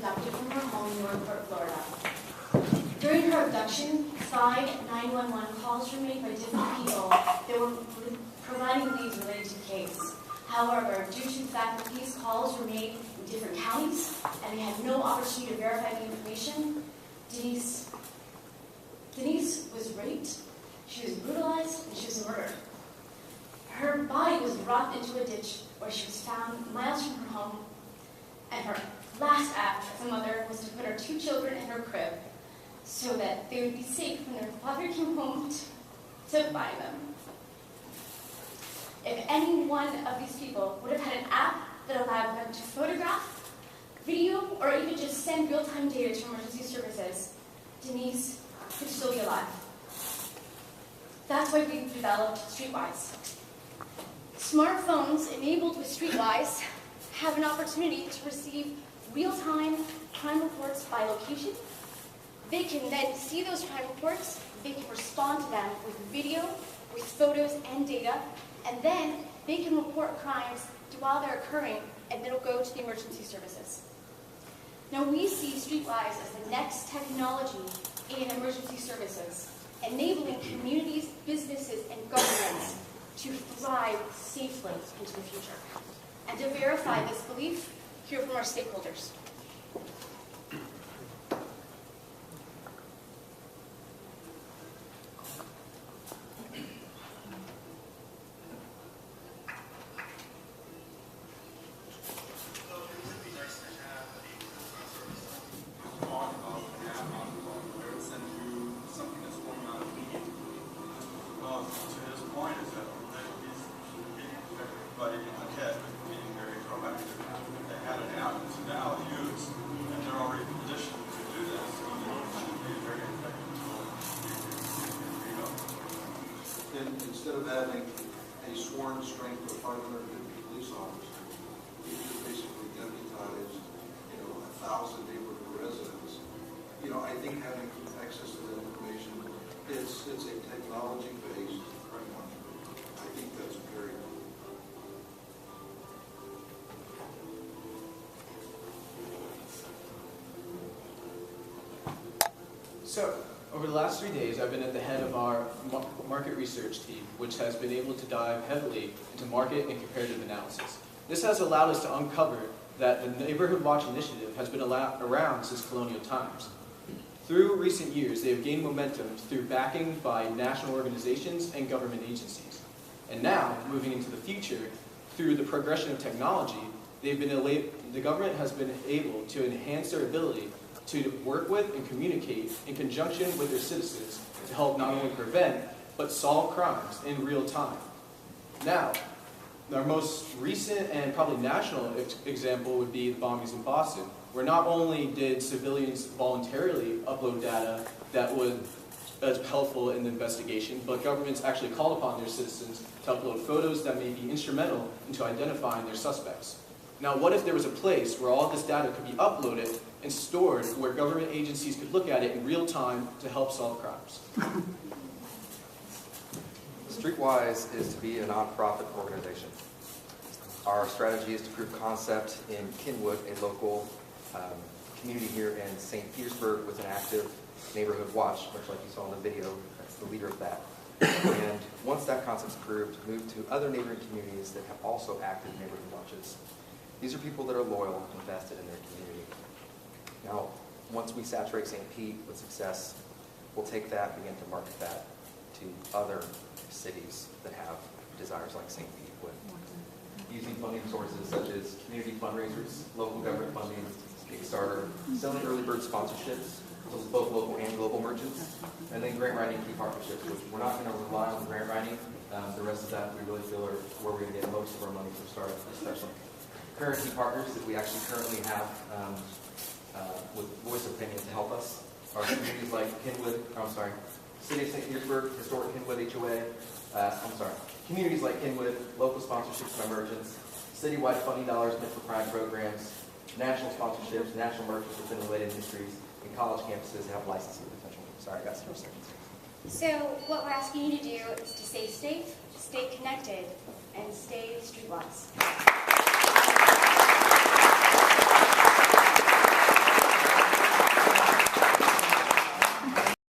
abducted from her home in Northport, Florida. During her abduction, 5 911 calls were made by different people that were providing leads related to the case. However, due to the fact that these calls were made in different counties and they had no opportunity to verify the information, Denise was raped, she was brutalized, and she was murdered. Her body was brought into a ditch where she was found miles from her home, and her last act as a mother was to put her 2 children in her crib so that they would be safe when their father came home to find them. If any one of these people would have had an app that allowed them to photograph, video, or even just send real-time data to emergency services, Denise could still be alive. That's why we've developed StreetWize. Smartphones enabled with StreetWize have an opportunity to receive real-time crime reports by location. They can then see those crime reports, they can respond to them with video, with photos and data, and then they can report crimes while they're occurring, and it'll go to the emergency services. Now we see StreetWize as the next technology in emergency services, enabling communities, businesses, and governments to thrive safely into the future. And to verify this belief, hear from our stakeholders. Instead of having a sworn strength of 550 police officers, you just basically deputize, 1,000 neighborhood residents. I think having access to that information, it's a technology-based framework. I think that's very cool. So, over the last 3 days, I've been at the head of our market research team, which has been able to dive heavily into market and comparative analysis. This has allowed us to uncover that the Neighborhood Watch initiative has been around since colonial times. Through recent years, they have gained momentum through backing by national organizations and government agencies. And now, moving into the future, through the progression of technology, the government has been able to enhance their ability to work with and communicate in conjunction with their citizens to help not only prevent, but solve crimes in real time. Now, our most recent and probably national example would be the bombings in Boston, where not only did civilians voluntarily upload data that was helpful in the investigation, but governments actually called upon their citizens to upload photos that may be instrumental into identifying their suspects. Now, what if there was a place where all this data could be uploaded and stored where government agencies could look at it in real time to help solve crimes? StreetWize is to be a nonprofit organization. Our strategy is to prove concept in Kenwood, a local community here in St. Petersburg with an active neighborhood watch, much like you saw in the video. That's the leader of that. And once that concept's approved, move to other neighboring communities that have also active neighborhood watches. These are people that are loyal and vested in their community. Now, once we saturate St. Pete with success, we'll take that and begin to market that to other cities that have desires like St. Pete would. Using funding sources such as community fundraisers, local government funding, Kickstarter, selling early bird sponsorships, both local and global merchants, and then grant writing key partnerships, which we're not going to rely on grant writing. The rest of that we really feel are where we're going to get most of our money from startups, especially. Current key partners that we actually currently have with voice of opinion to help us are communities like City of St. Petersburg, Historic Kenwood HOA, communities like Kenwood, local sponsorships by merchants, citywide funding dollars meant for crime programs, national sponsorships, national merchants within related industries, and college campuses that have licensing potential. Sorry, I got some more seconds. So what we're asking you to do is to stay safe, stay connected, and stay StreetWize.